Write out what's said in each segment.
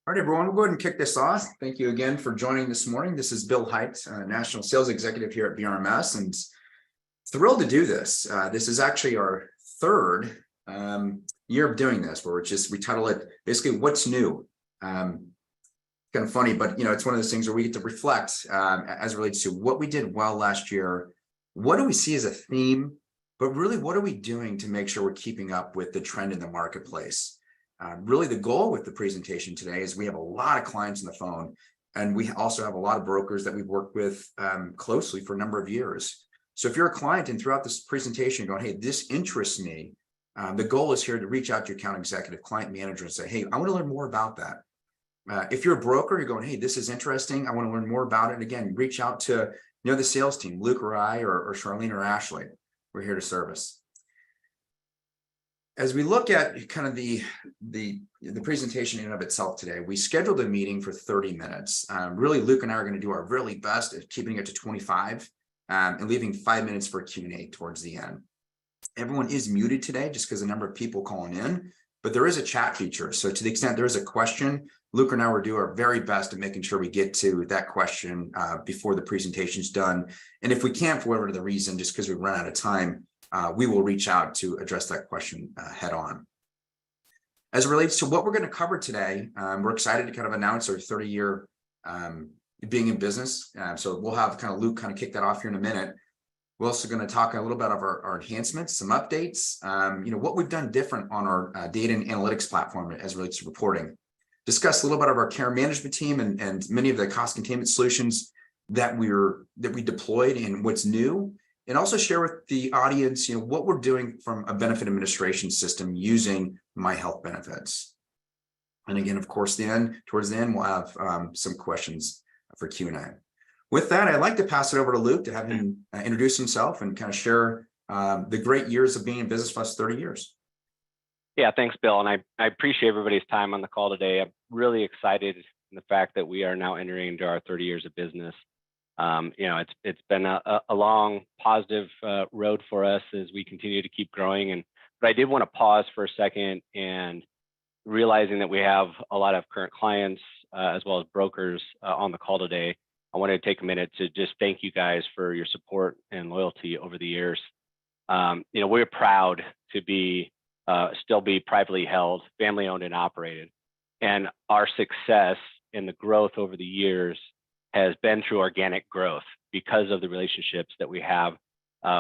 All right, everyone, we'll go ahead and kick this off. Thank you again for joining this morning. This is Bill Hite, National Sales Executive here at BRMS, and thrilled to do this. This is actually our third year of doing this, where we title it basically "What's New." Kind of funny, but it's one of those things where we get to reflect as it relates to what we did well last year. What do we see as a theme? But really, what are we doing to make sure we're keeping up with the trend in the marketplace? Really, the goal with the presentation today is we have a lot of clients on the phone, and we also have a lot of brokers that we've worked with closely for a number of years. So if you're a client and throughout this presentation going, hey, this interests me, the goal is here to reach out to your account executive, client manager, and say, hey, I want to learn more about that. If you're a broker, you're going, hey, this is interesting, I want to learn more about it. Again, reach out to the sales team, Luke or I, or Charlene or Ashley. We're here to service. As we look at kind of the presentation in and of itself today, we scheduled a meeting for 30 minutes. Really, Luke and I are going to do our really best at keeping it to 25 and leaving 5 minutes for Q&A towards the end. Everyone is muted today just because the number of people calling in, but there is a chat feature. So to the extent there is a question, Luke and I will do our very best at making sure we get to that question before the presentation is done. And if we can't, for whatever the reason, just because we run out of time, we will reach out to address that question head on. As it relates to what we're going to cover today, we're excited to kind of announce our 30-year being in business. So we'll have kind of Luke kind of kick that off here in a minute. We're also going to talk a little bit of our enhancements, some updates, what we've done different on our data and analytics platform as it relates to reporting. Discuss a little bit of our care management team and many of the cost containment solutions that we deployed and what's new. And also share with the audience, what we're doing from a benefit administration system using MyHealthBenefits. And again, of course, towards the end, we'll have some questions for Q&A. With that, I'd like to pass it over to Luke to have him introduce himself and kind of share the great years of being in business for us, 30 years. Yeah, thanks, Bill. And I appreciate everybody's time on the call today. I'm really excited in the fact that we are now entering into our 30 years of business. It's been a long, positive road for us as we continue to keep growing. But I did want to pause for a second, and realizing that we have a lot of current clients as well as brokers on the call today, I wanted to take a minute to just thank you guys for your support and loyalty over the years. We're proud to still be privately held, family owned and operated. And our success in the growth over the years has been through organic growth because of the relationships that we have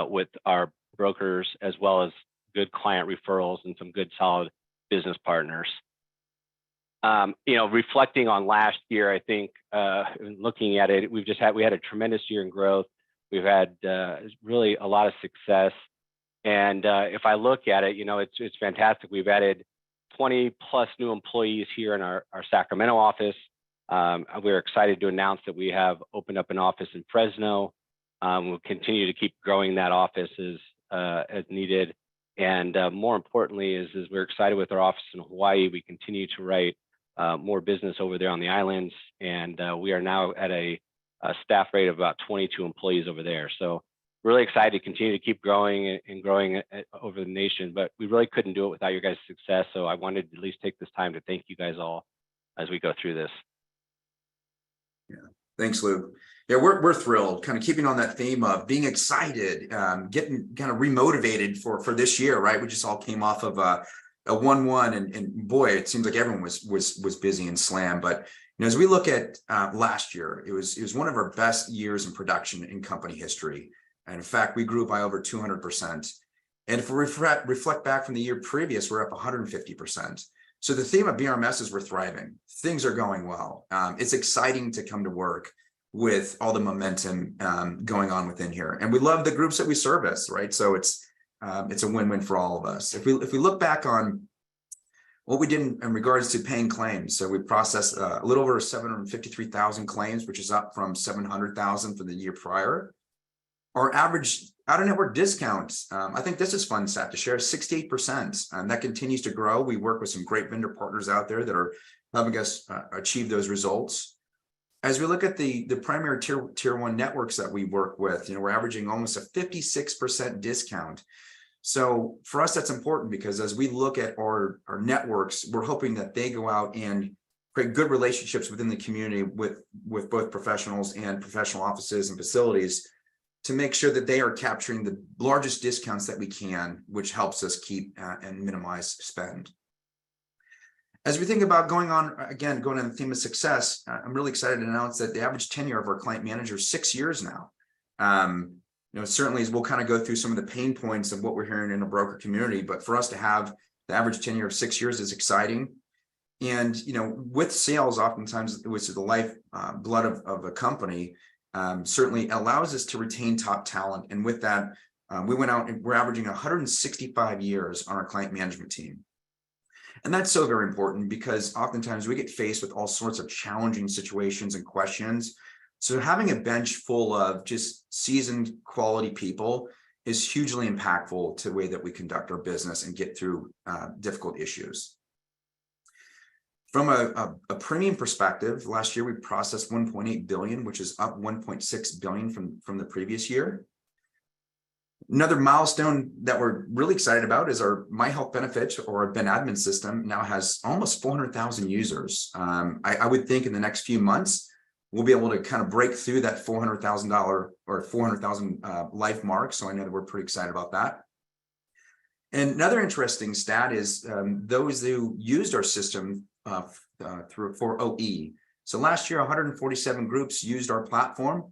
with our brokers, as well as good client referrals and some good solid business partners. Reflecting on last year, I think looking at it, we had a tremendous year in growth. We've had really a lot of success. And if I look at it, it's fantastic. We've added 20 plus new employees here in our Sacramento office. We're excited to announce that we have opened up an office in Fresno. We'll continue to keep growing that office as needed. And more importantly is we're excited with our office in Hawaii. We continue to write more business over there on the islands. And we are now at a staff rate of about 22 employees over there. So really excited to continue to keep growing and growing over the nation. But we really couldn't do it without your guys' success. So I wanted to at least take this time to thank you guys all as we go through this. Yeah, thanks, Luke. Yeah, we're thrilled, kind of keeping on that theme of being excited, getting kind of remotivated for this year, right? We just all came off of a 1-1, and boy, it seems like everyone was busy and slammed. But as we look at last year, it was one of our best years in production in company history, and in fact, we grew by over 200%. And if we reflect back from the year previous, we're up 150%. So the theme of BRMS is we're thriving. Things are going well. It's exciting to come to work with all the momentum going on within here. And we love the groups that we service, right? So it's a win-win for all of us. If we look back on what we did in regards to paying claims, so we processed a little over 753,000 claims, which is up from 700,000 for the year prior. Our average out-of-network discount, I think this is fun stat to share, 68%, and that continues to grow. We work with some great vendor partners out there that are helping us achieve those results. As we look at the primary tier one networks that we work with, we're averaging almost a 56% discount. So for us, that's important because as we look at our networks, we're hoping that they go out and create good relationships within the community with both professionals and professional offices and facilities to make sure that they are capturing the largest discounts that we can, which helps us keep and minimize spend. As we think about going on the theme of success, I'm really excited to announce that the average tenure of our client manager is 6 years now. Certainly as we'll kind of go through some of the pain points of what we're hearing in the broker community, but for us to have the average tenure of 6 years is exciting. And, with sales, oftentimes, which is the life blood of a company, certainly allows us to retain top talent. And with that, we went out and we're averaging 165 years on our client management team. And that's so very important because oftentimes we get faced with all sorts of challenging situations and questions. So having a bench full of just seasoned quality people is hugely impactful to the way that we conduct our business and get through difficult issues. From a premium perspective, last year we processed 1.8 billion, which is up 1.6 billion from the previous year. Another milestone that we're really excited about is our MyHealthBenefits or our Ben admin system now has almost 400,000 users. I would think in the next few months, we'll be able to kind of break through that $400,000 or 400,000 life mark. So I know that we're pretty excited about that. And another interesting stat is those who used our system for OE. So last year, 147 groups used our platform.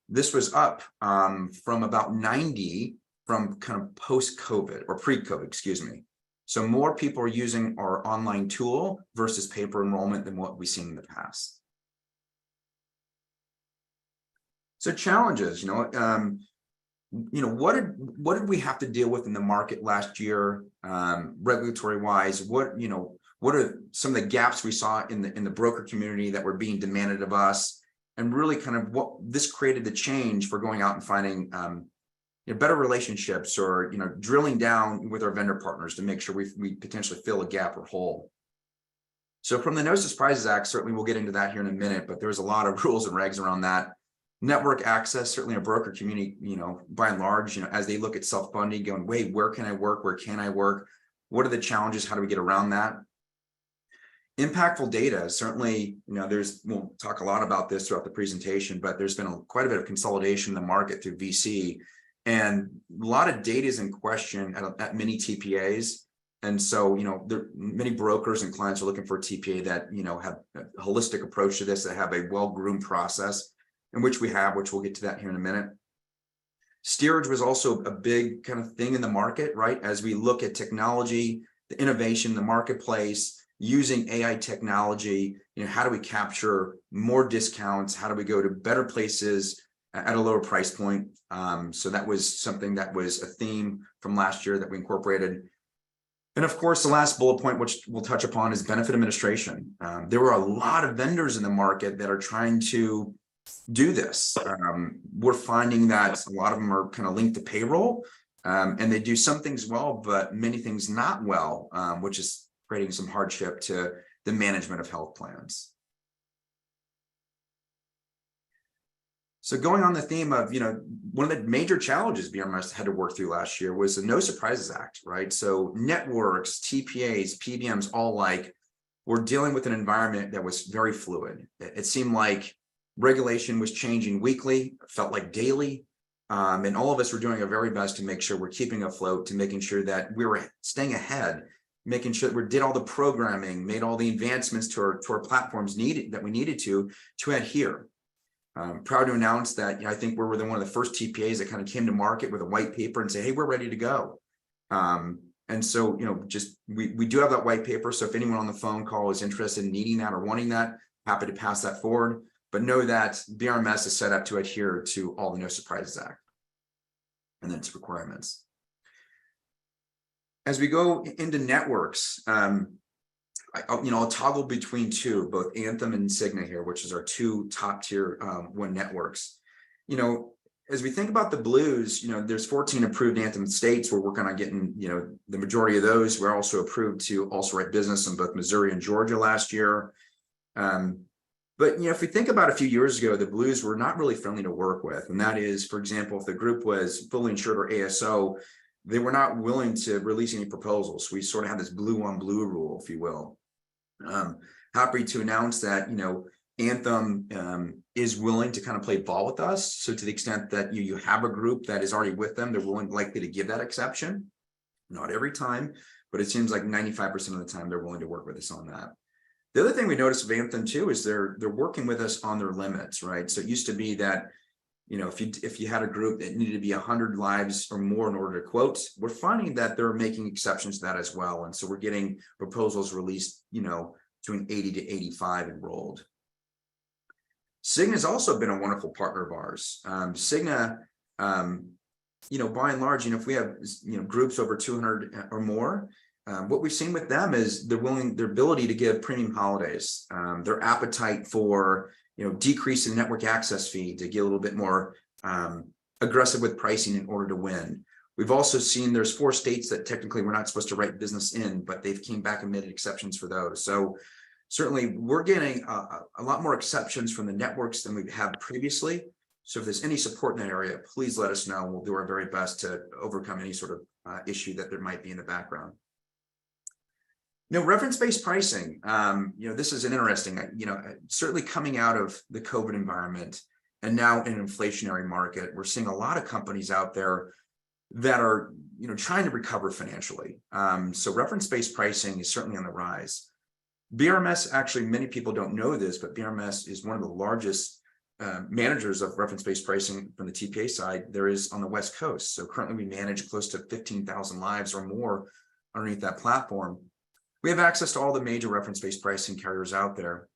This was up from about 90 from kind of post-COVID or pre-COVID, excuse me. So more people are using our online tool versus paper enrollment than what we've seen in the past. So challenges, what did we have to deal with in the market last year, regulatory wise? What are some of the gaps we saw in the broker community that were being demanded of us, and really kind of what this created the change for going out and finding better relationships or drilling down with our vendor partners to make sure we potentially fill a gap or hole. So from the No Surprises Act, certainly we'll get into that here in a minute, but there's a lot of rules and regs around that. Network access, certainly a broker community, by and large, as they look at self-funding, going, wait, where can I work? Where can I work? What are the challenges? How do we get around that? Impactful data, certainly, we'll talk a lot about this throughout the presentation, but there's been quite a bit of consolidation in the market through VC, and a lot of data is in question at many TPAs. And so, many brokers and clients are looking for a TPA that, have a holistic approach to this, that have a well-groomed process, in which we'll get to that here in a minute. Steerage was also a big kind of thing in the market, right? As we look at technology, the innovation, the marketplace, using AI technology, how do we capture more discounts? How do we go to better places at a lower price point? So that was something that was a theme from last year that we incorporated. And of course, the last bullet point, which we'll touch upon, is benefit administration. There were a lot of vendors in the market that are trying to do this. We're finding that a lot of them are kind of linked to payroll, and they do some things well, but many things not well, which is creating some hardship to the management of health plans. So going on the theme of, one of the major challenges BRMS had to work through last year was the No Surprises Act, right? So networks, TPAs, PBMs, we're dealing with an environment that was very fluid. It seemed like regulation was changing weekly, felt like daily. And all of us were doing our very best to make sure we're keeping afloat, to making sure that we were staying ahead, making sure that we did all the programming, made all the advancements to our platforms that we needed to adhere. Proud to announce that I think we're one of the first TPAs that kind of came to market with a white paper and say, hey, we're ready to go. And so, we do have that white paper. So if anyone on the phone call is interested in needing that or wanting that, happy to pass that forward. But know that BRMS is set up to adhere to all the No Surprises Act and its requirements. As we go into networks, I'll toggle between two, both Anthem and Cigna here, which is our two top tier one networks. As we think about the Blues, there's 14 approved Anthem states. We're working on getting, the majority of those. We're also approved to also write business in both Missouri and Georgia last year. But, if we think about a few years ago, the Blues were not really friendly to work with. And that is, for example, if the group was fully insured or ASO, they were not willing to release any proposals. We sort of had this blue on blue rule, if you will. happy to announce that, Anthem is willing to kind of play ball with us. So to the extent that you have a group that is already with them, they're likely to give that exception. Not every time, but it seems like 95% of the time they're willing to work with us on that. The other thing we noticed with Anthem too is they're working with us on their limits, right? So it used to be that, if you had a group that needed to be 100 lives or more in order to quote, we're finding that they're making exceptions to that as well. And so we're getting proposals released, between 80 to 85 enrolled. Cigna has also been a wonderful partner of ours. Cigna, by and large, if we have, groups over 200 or more, what we've seen with them is their ability to give premium holidays, their appetite for, decreasing the network access fee to get a little bit more aggressive with pricing in order to win. We've also seen there's 4 states that technically we're not supposed to write business in, but they've came back and made exceptions for those. So certainly we're getting a lot more exceptions from the networks than we've had previously. So if there's any support in that area, please let us know. We'll do our very best to overcome any sort of issue that there might be in the background. Reference-based pricing, this is an interesting, certainly coming out of the COVID environment and now in an inflationary market, we're seeing a lot of companies out there that are, trying to recover financially. So reference-based pricing is certainly on the rise. BRMS, actually, many people don't know this, but BRMS is one of the largest managers of reference-based pricing from the TPA side there is on the West Coast. So currently we manage close to 15,000 lives or more underneath that platform. We have access to all the major reference-based pricing carriers out there.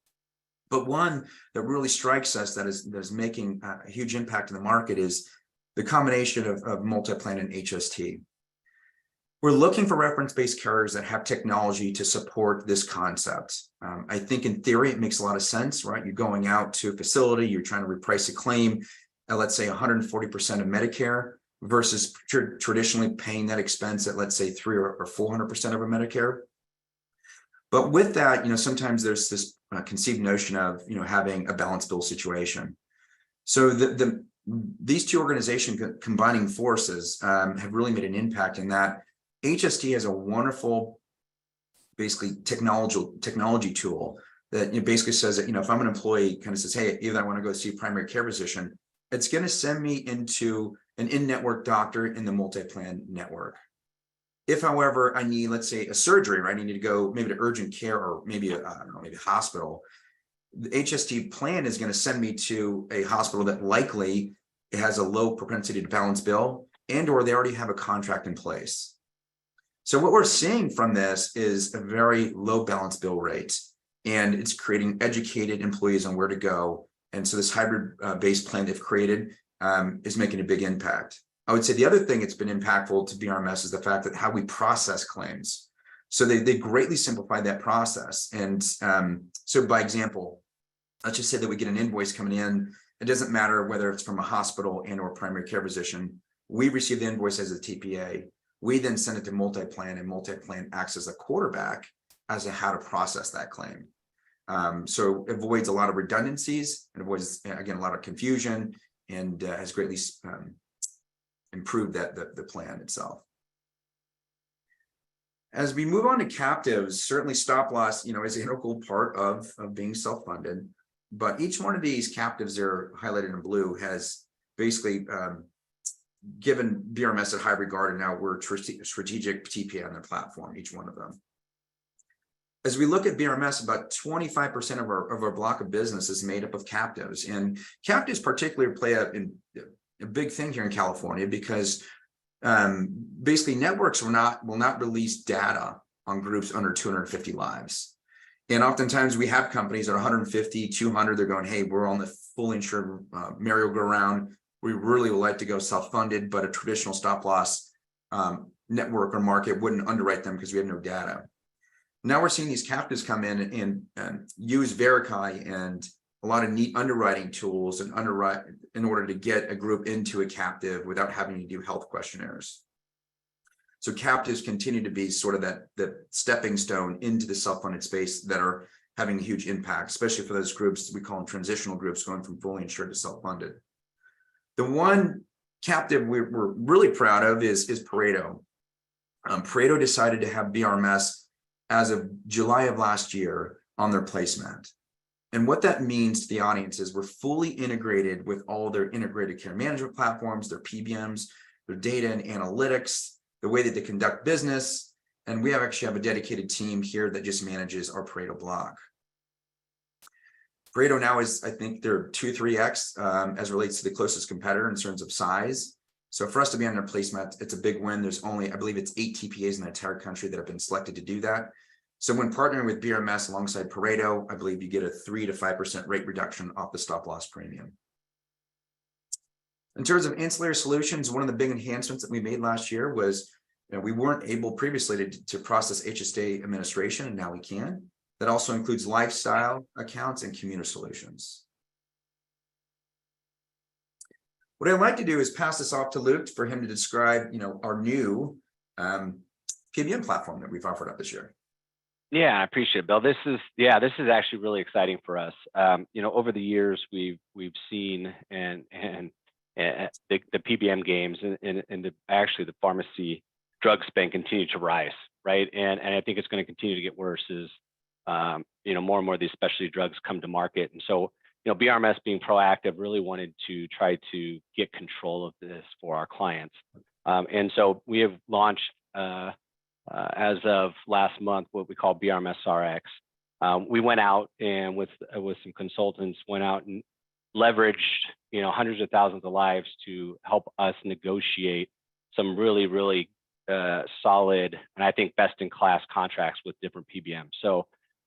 But one that really strikes us that is making a huge impact in the market is the combination of multi-plan and HST. We're looking for reference-based carriers that have technology to support this concept. I think in theory, it makes a lot of sense, right? You're going out to a facility, you're trying to reprice a claim at, let's say, 140% of Medicare versus traditionally paying that expense at, let's say, 300 or 400% of a Medicare. But with that, sometimes there's this conceived notion of, having a balance bill situation. So these two organizations combining forces have really made an impact in that. HST has a wonderful, basically technology tool that basically says that, if I'm an employee, kind of says, hey, either I want to go see a primary care physician, it's going to send me into an in-network doctor in the multi-plan network. If, however, I need, let's say, a surgery, right? I need to go maybe to urgent care or maybe, maybe a hospital. The HST plan is going to send me to a hospital that likely has a low propensity to balance bill and/or they already have a contract in place. So what we're seeing from this is a very low balance bill rate, and it's creating educated employees on where to go. And so this hybrid based plan they've created is making a big impact. I would say the other thing that's been impactful to BRMS is the fact that how we process claims. So they greatly simplified that process. And so by example, let's just say that we get an invoice coming in. It doesn't matter whether it's from a hospital and or primary care physician. We receive the invoice as a TPA. We then send it to multi-plan, and multi-plan acts as a quarterback as to how to process that claim. So it avoids a lot of redundancies and avoids, again, a lot of confusion, and has greatly improved the plan itself. As we move on to captives, certainly stop loss, is an integral part of being self-funded. But each one of these captives there highlighted in blue has basically given BRMS a high regard, and now we're strategic TPA on the platform, each one of them. As we look at BRMS, about 25% of our block of business is made up of captives, and captives particularly play a big thing here in California because basically networks will not release data on groups under 250 lives. And oftentimes we have companies at 150, 200, they're going, hey, we're on the fully insured merry-go-round. We really would like to go self-funded, but a traditional stop loss network or market wouldn't underwrite them because we have no data. Now we're seeing these captives come in and use Verify and a lot of neat underwriting tools and underwrite in order to get a group into a captive without having to do health questionnaires. So captives continue to be sort of the stepping stone into the self-funded space that are having a huge impact, especially for those groups, we call them transitional groups, going from fully insured to self-funded. The one captive we're really proud of is Pareto. Pareto decided to have BRMS as of July of last year. on their placement. And what that means to the audience is we're fully integrated with all their integrated care management platforms, their PBMs, their data and analytics, the way that they conduct business. And we actually have a dedicated team here that just manages our Pareto block. Pareto now is, I think they're 2-3x as relates to the closest competitor in terms of size. So for us to be on their placement, it's a big win. There's only, I believe it's 8 TPAs in the entire country that have been selected to do that. So when partnering with BRMS alongside Pareto, I believe you get a 3 to 5% rate reduction off the stop loss premium. In terms of ancillary solutions, one of the big enhancements that we made last year was, we weren't able previously to process HSA administration, and now we can. That also includes lifestyle accounts and commuter solutions. What I'd like to do is pass this off to Luke for him to describe, our new PBM platform that we've offered up this year. Yeah, I appreciate it, Bill. This is actually really exciting for us. Over the years, we've seen and the PBM games and actually the pharmacy drug spend continue to rise, right? And I think it's going to continue to get worse as more and more of these specialty drugs come to market. And so, BRMS being proactive really wanted to try to get control of this for our clients. And so we have launched as of last month what we call BRMS RX. We went out and with some consultants went out and leveraged hundreds of thousands of lives to help us negotiate some really, really solid and I think best in class contracts with different PBMs. So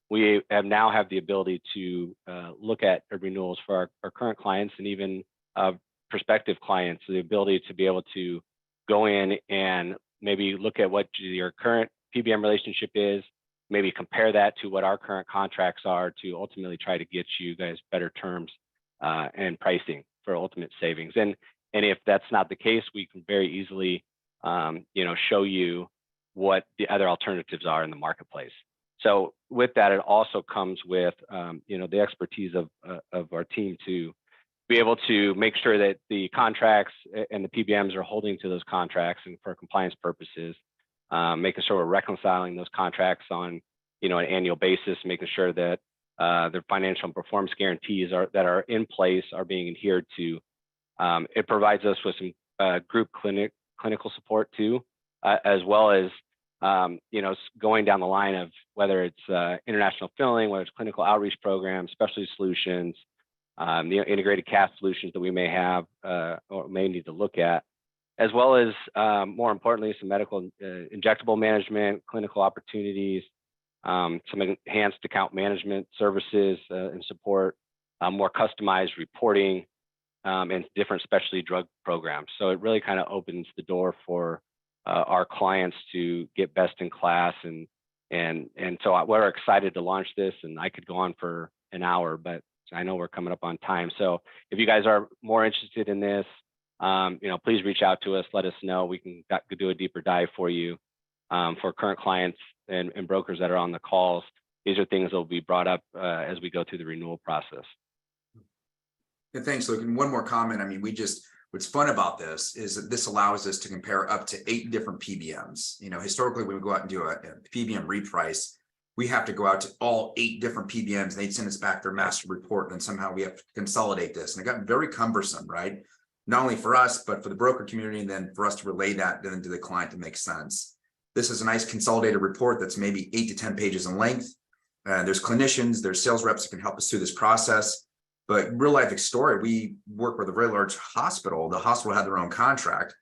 we now have the ability to look at renewals for our current clients and even prospective clients, the ability to be able to go in and maybe look at what your current PBM relationship is, maybe compare that to what our current contracts are to ultimately try to get you guys better terms and pricing for ultimate savings. And if that's not the case, we can very easily show you what the other alternatives are in the marketplace. So with that, it also comes with the expertise of our team to be able to make sure that the contracts and the PBMs are holding to those contracts and for compliance purposes, making sure we're reconciling those contracts on an annual basis, making sure that their financial and performance guarantees that are in place are being adhered to. It provides us with some group clinical support too, as well as going down the line of whether it's international filling, whether it's clinical outreach programs, specialty solutions, integrated cash solutions that we may have or may need to look at, as well as more importantly, some medical injectable management, clinical opportunities, some enhanced account management services and support, more customized reporting, and different specialty drug programs. So it really kind of opens the door for our clients to get best in class, and so we're excited to launch this. And I could go on for an hour, but I know we're coming up on time. So if you guys are more interested in this, please reach out to us. Let us know. We can do a deeper dive for you. For current clients and brokers that are on the calls, these are things that will be brought up as we go through the renewal process. And thanks, Luke. And one more comment. What's fun about this is that this allows us to compare up to 8 different PBMs. Historically, when we go out and do a PBM reprice, we have to go out to all 8 different PBMs, and they'd send us back their master report, and then somehow we have to consolidate this. And it got very cumbersome, right? Not only for us, but for the broker community, and then for us to relay that then to the client to make sense. This is a nice consolidated report that's maybe 8 to 10 pages in length. There's clinicians, there's sales reps that can help us through this process. But real life story, we work with a very large hospital. The hospital had their own contract.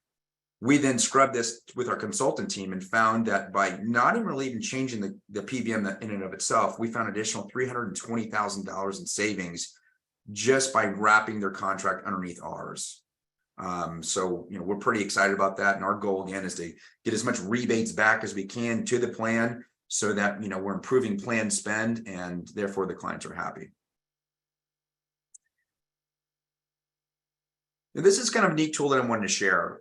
We then scrubbed this with our consultant team and found that by not even changing the PBM in and of itself, we found additional $320,000 in savings just by wrapping their contract underneath ours. So we're pretty excited about that. And our goal again is to get as much rebates back as we can to the plan so that we're improving plan spend and therefore the clients are happy. Now, this is kind of a neat tool that I wanted to share.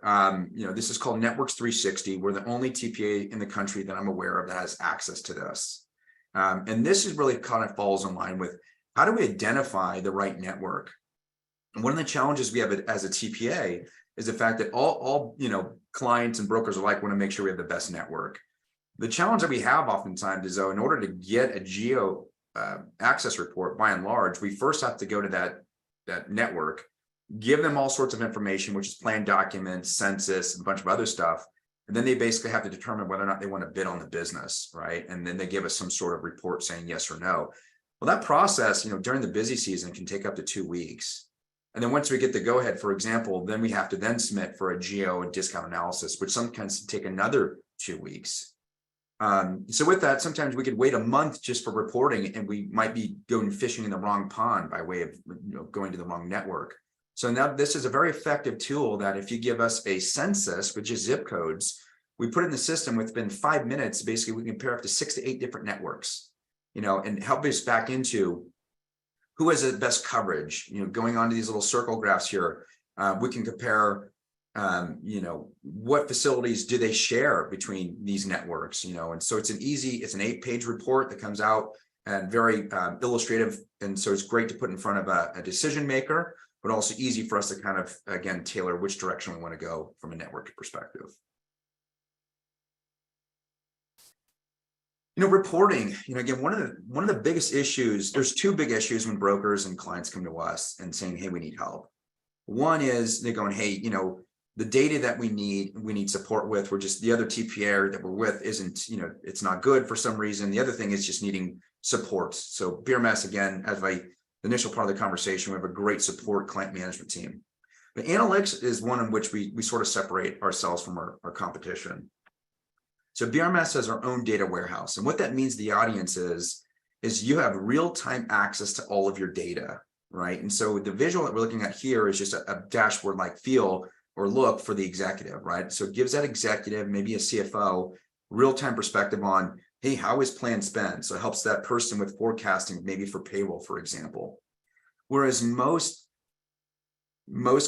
This is called Networks 360. We're the only TPA in the country that I'm aware of that has access to this. And this is really kind of falls in line with how do we identify the right network? And one of the challenges we have as a TPA is the fact that all clients and brokers alike want to make sure we have the best network. The challenge that we have oftentimes is, though, in order to get a geo access report, by and large, we first have to go to that network, give them all sorts of information, which is plan documents, census, and a bunch of other stuff. And then they basically have to determine whether or not they want to bid on the business, right? And then they give us some sort of report saying yes or no. Well, that process, during the busy season can take up to 2 weeks. And then once we get the go-ahead, for example, then we have to then submit for a geo and discount analysis, which sometimes take another 2 weeks. So with that, sometimes we could wait a month just for reporting, and we might be going fishing in the wrong pond by way of going to the wrong network. So now this is a very effective tool that if you give us a census, which is zip codes, we put it in the system within 5 minutes. Basically, we can pair up to 6 to 8 different networks, and help us back into who has the best coverage. Going on to these little circle graphs here, we can compare, what facilities do they share between these networks, and so it's an 8-page report that comes out and very illustrative. And so it's great to put in front of a decision maker, but also easy for us to kind of, again, tailor which direction we want to go from a network perspective. Reporting, again, one of the biggest issues, there's 2 big issues when brokers and clients come to us and saying, hey, we need help. One is they're going, hey, the data that we need support with, the other TPA that we're with isn't, it's not good for some reason. The other thing is just needing support. So BRMS, again, as the initial part of the conversation, we have a great support client management team. But analytics is one in which we sort of separate ourselves from our competition. So BRMS has our own data warehouse. And what that means to the audience is you have real-time access to all of your data, right? And so the visual that we're looking at here is just a dashboard-like feel or look for the executive, right? So it gives that executive, maybe a CFO, real-time perspective on, hey, how is plan spend? So it helps that person with forecasting, maybe for payroll, for example. Whereas most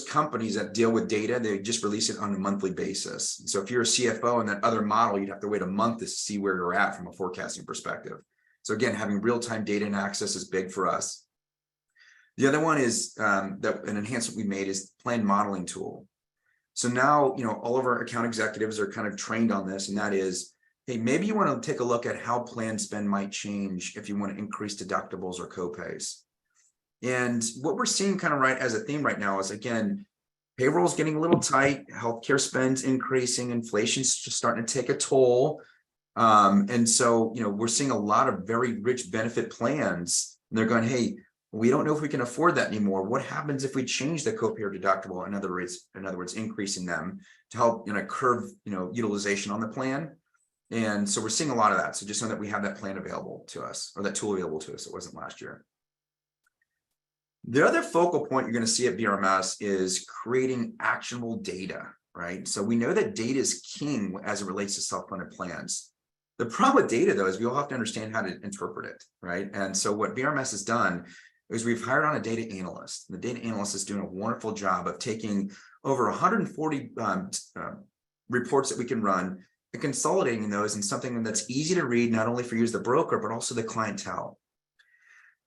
companies that deal with data, they just release it on a monthly basis. So if you're a CFO in that other model, you'd have to wait a month to see where you're at from a forecasting perspective. So again, having real-time data and access is big for us. The other one is that an enhancement we made is plan modeling tool. So now, all of our account executives are kind of trained on this, and that is, hey, maybe you want to take a look at how plan spend might change if you want to increase deductibles or copays. And what we're seeing kind of right as a theme right now is, again, payroll is getting a little tight, healthcare spend's increasing, inflation's just starting to take a toll. And so, we're seeing a lot of very rich benefit plans, and they're going, hey, we don't know if we can afford that anymore. What happens if we change the copay or deductible? In other words, increasing them to help, curb, utilization on the plan. And so we're seeing a lot of that. So just know that we have that plan available to us, or that tool available to us. It wasn't last year. The other focal point you're going to see at BRMS is creating actionable data, right? So we know that data is king as it relates to self-funded plans. The problem with data, though, is we all have to understand how to interpret it, right? And so what BRMS has done is we've hired on a data analyst. The data analyst is doing a wonderful job of taking over 140 reports that we can run and consolidating those in something that's easy to read, not only for you as the broker, but also the clientele.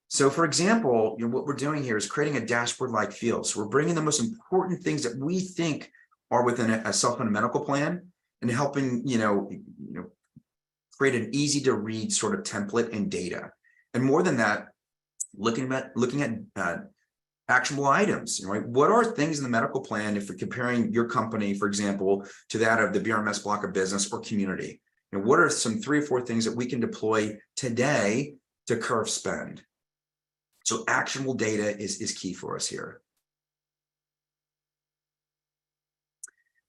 So for example, what we're doing here is creating a dashboard-like feel. So we're bringing the most important things that we think are within a self-funded medical plan and helping, create an easy to read sort of template and data. And more than that, looking at actionable items, right? What are things in the medical plan if you're comparing your company, for example, to that of the BRMS block of business or community? What are some 3 or 4 things that we can deploy today to curve spend? So actionable data is key for us here.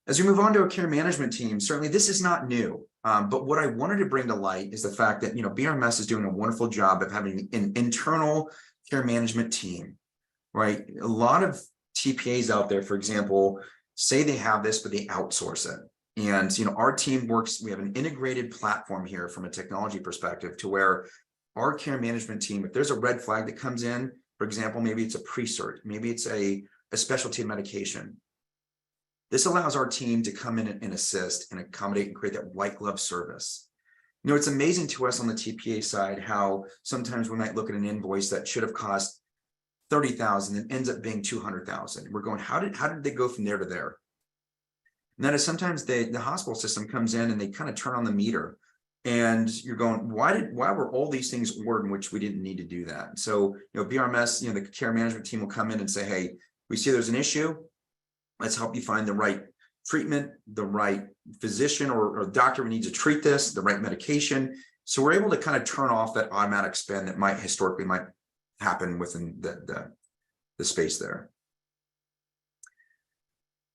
As we move on to a care management team, certainly this is not new, but what I wanted to bring to light is the fact that BRMS is doing a wonderful job of having an internal care management team, right? A lot of TPAs out there, for example, say they have this, but they outsource it. And our team works. We have an integrated platform here from a technology perspective to where our care management team, if there's a red flag that comes in, for example, maybe it's a pre-cert, maybe it's a specialty medication. This allows our team to come in and assist and accommodate and create that white glove service. It's amazing to us on the TPA side how sometimes we might look at an invoice that should have cost $30,000 and ends up being $200,000. We're going, how did they go from there to there? And that is sometimes the hospital system comes in and they kind of turn on the meter. And you're going, why were all these things ordered in which we didn't need to do that? So, BRMS, the care management team will come in and say, hey, we see there's an issue. Let's help you find the right treatment, the right physician or doctor who needs to treat this, the right medication. So we're able to kind of turn off that automatic spend that might historically happen within the space there.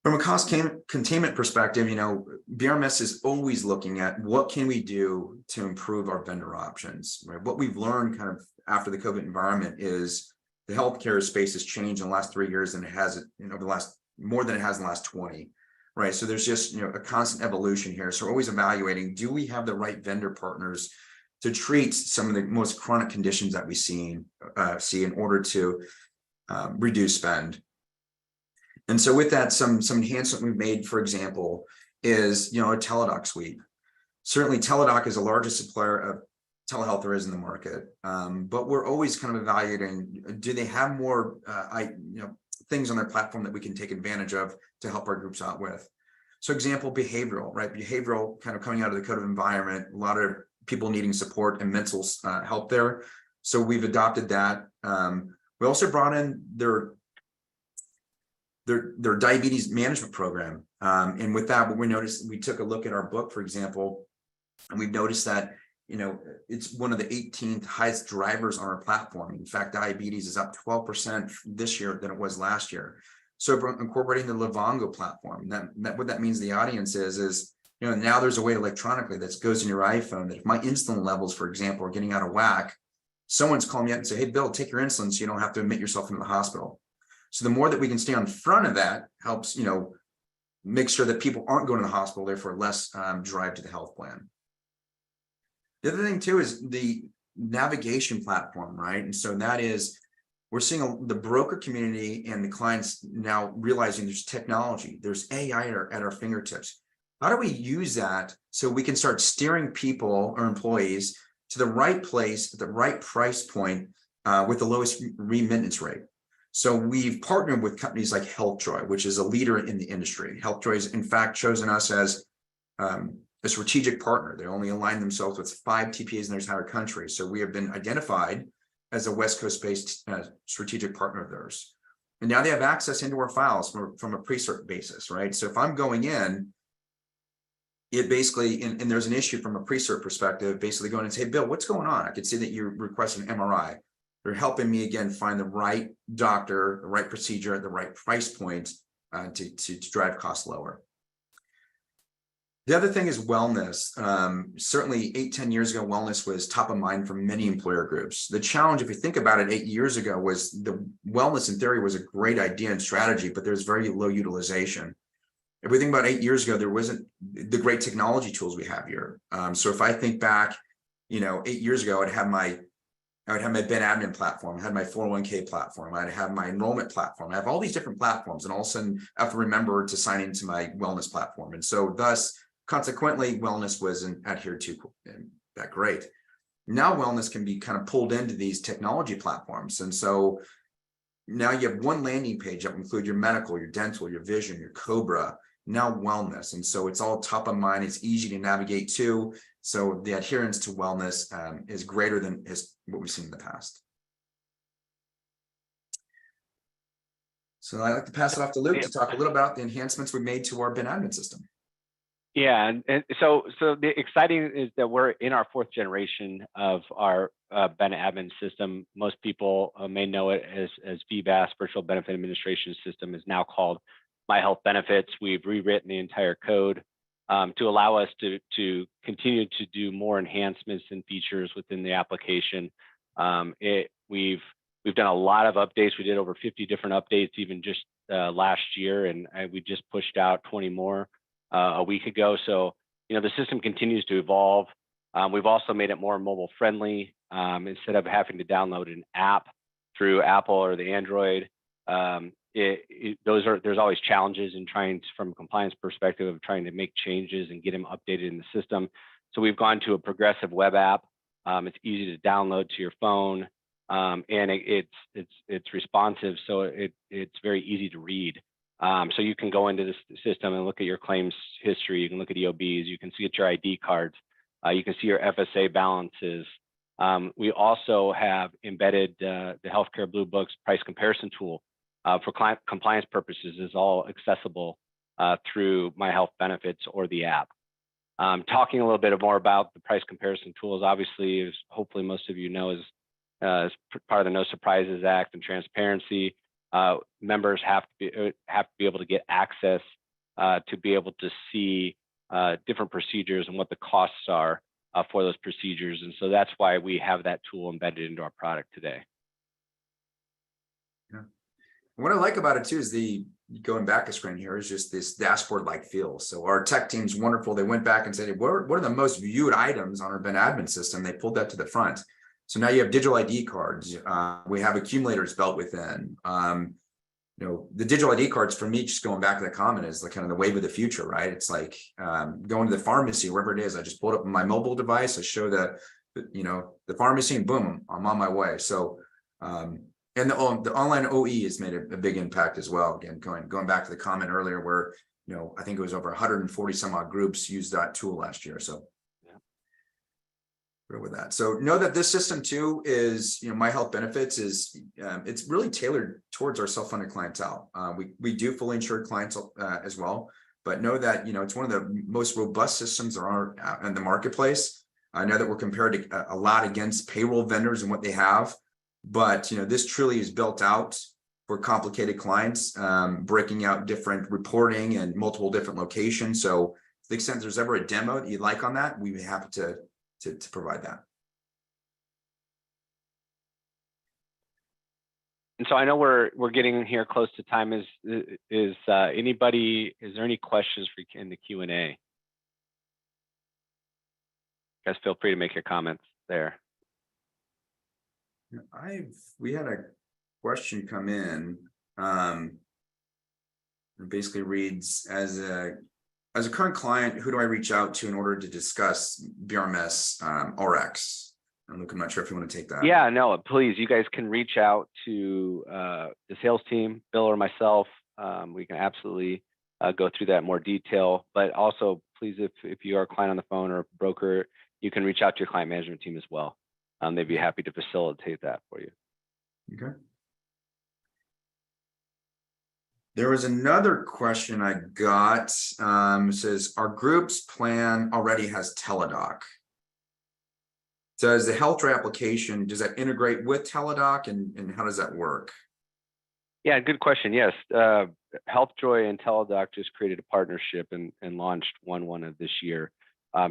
From a cost containment perspective, BRMS is always looking at what can we do to improve our vendor options, right? What we've learned kind of after the COVID environment is the healthcare space has changed in the last 3 years than it has more than it has in the last 20, right? So there's just, a constant evolution here. So we're always evaluating, do we have the right vendor partners to treat some of the most chronic conditions that we see in order to reduce spend. And so with that, some enhancement we've made, for example, is, a Teladoc suite. Certainly Teladoc is the largest supplier of telehealth there is in the market. But we're always kind of evaluating, do they have more, things on their platform that we can take advantage of to help our groups out with. So example, behavioral, right? Behavioral kind of coming out of the COVID environment, a lot of people needing support and mental help there. So we've adopted that. We also brought in their diabetes management program. And with that, what we noticed, we took a look at our book, for example, and we've noticed that, it's one of the 18th highest drivers on our platform. In fact, diabetes is up 12% this year than it was last year. So incorporating the Livongo platform, what that means to the audience is, now there's a way electronically that goes in your iPhone that if my insulin levels, for example, are getting out of whack, someone's calling me up and say, hey, Bill, take your insulin so you don't have to admit yourself into the hospital. So the more that we can stay on front of that helps, make sure that people aren't going to the hospital, therefore less drive to the health plan. The other thing too is the navigation platform, right? And so that is, we're seeing the broker community and the clients now realizing there's technology, there's AI at our fingertips. How do we use that so we can start steering people or employees to the right place at the right price point with the lowest remittance rate? So we've partnered with companies like HealthJoy, which is a leader in the industry. HealthJoy has in fact chosen us as a strategic partner. They only align themselves with 5 TPAs in their entire country. So we have been identified as a West Coast-based strategic partner of theirs. And now they have access into our files from a pre-cert basis, right? So if I'm going in, it basically, and there's an issue from a pre-cert perspective, basically going and say, hey, Bill, what's going on? I could see that you're requesting an MRI. They're helping me again find the right doctor, the right procedure at the right price point to drive costs lower. The other thing is wellness. Certainly 8-10 years ago, wellness was top of mind for many employer groups. The challenge, if you think about it, 8 years ago was the wellness in theory was a great idea and strategy, but there's very low utilization. If we think about 8 years ago, there wasn't the great technology tools we have here. So if I think back, 8 years ago, I would have my Ben admin platform, I had my 401k platform, I'd have my enrollment platform. I have all these different platforms, and all of a sudden I have to remember to sign into my wellness platform. And so thus, consequently, wellness wasn't adhered to that great. Now wellness can be kind of pulled into these technology platforms. And so now you have one landing page that will include your medical, your dental, your vision, your COBRA, now wellness. And so it's all top of mind. It's easy to navigate to. So the adherence to wellness is greater than what we've seen in the past. So I'd like to pass it off to Luke to talk a little about the enhancements we made to our Ben admin system. Yeah, and so the exciting is that we're in our 4th generation of our Ben admin system. Most people may know it as VBAS, Virtual Benefit Administration System, is now called MyHealthBenefits. We've rewritten the entire code to allow us to continue to do more enhancements and features within the application. We've done a lot of updates. We did over 50 different updates even just last year, and we just pushed out 20 more a week ago. So, the system continues to evolve. We've also made it more mobile friendly. Instead of having to download an app through Apple or the Android, there's always challenges in trying to, from a compliance perspective, of trying to make changes and get them updated in the system. So we've gone to a progressive web app. It's easy to download to your phone, and it's responsive, so it's very easy to read. So you can go into this system and look at your claims history. You can look at EOBs. You can see your ID cards. You can see your FSA balances. We also have embedded the Healthcare Blue Book's price comparison tool for client compliance purposes is all accessible through MyHealthBenefits or the app. Talking a little bit more about the price comparison tools, obviously, as hopefully most of you know, is part of the No Surprises Act and transparency. Members have to be able to get access to be able to see different procedures and what the costs are for those procedures. And so that's why we have that tool embedded into our product today. Yeah. What I like about it too is going back a screen here is just this dashboard-like feel. So our tech team's wonderful. They went back and said, what are the most viewed items on our Ben admin system? They pulled that to the front. So now you have digital ID cards. We have accumulators built within. The digital ID cards for me, just going back to the comment, is the kind of the wave of the future, right? It's like going to the pharmacy, wherever it is. I just pull it up on my mobile device. I show the pharmacy, and boom, I'm on my way. So, and the online OE has made a big impact as well. Again, going back to the comment earlier, where I think it was over 140 some odd groups used that tool last year. So. With that, so know that this system too is MyHealthBenefits is it's really tailored towards our self-funded clientele. We do fully insured clients as well, but know that it's one of the most robust systems there are in the marketplace. I know that we're compared to a lot against payroll vendors and what they have, but this truly is built out for complicated clients, breaking out different reporting and multiple different locations. So to the extent there's ever a demo that you'd like on that, we'd be happy to provide that. And so I know we're getting here close to time. Is there any questions in the Q&A? Guys, feel free to make your comments there. We had a question come in. It basically reads, as a current client, who do I reach out to in order to discuss BRMS RX? I'm not sure if you want to take that. Yeah, no, please. You guys can reach out to the sales team, Bill or myself. We can absolutely go through that in more detail. But also, please, if you are a client on the phone or a broker, you can reach out to your client management team as well. They'd be happy to facilitate that for you. Okay. There was another question I got. It says, our group's plan already has Teladoc. Does the HealthJoy application, does that integrate with Teladoc, and how does that work? Yeah, good question. Yes, HealthJoy and Teladoc just created a partnership and launched 1/1 of this year.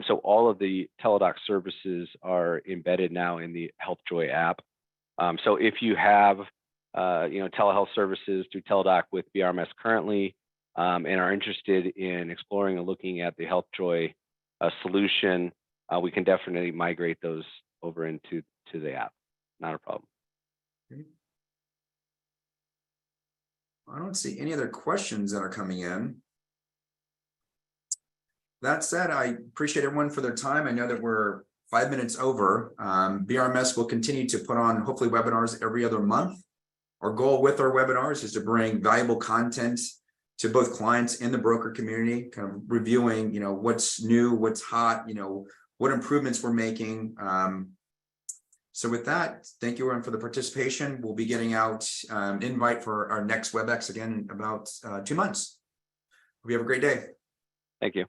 So all of the Teladoc services are embedded now in the HealthJoy app. So if you have telehealth services through Teladoc with BRMS currently, and are interested in exploring and looking at the HealthJoy solution, we can definitely migrate those over into the app. Not a problem. Okay. I don't see any other questions that are coming in. That said, I appreciate everyone for their time. I know that we're 5 minutes over. BRMS will continue to put on hopefully webinars every other month. Our goal with our webinars is to bring valuable content to both clients and the broker community, kind of reviewing, what's new, what's hot, what improvements we're making. So with that, thank you everyone for the participation. We'll be getting out invite for our next WebEx again in about 2 months. Hope you have a great day. Thank you.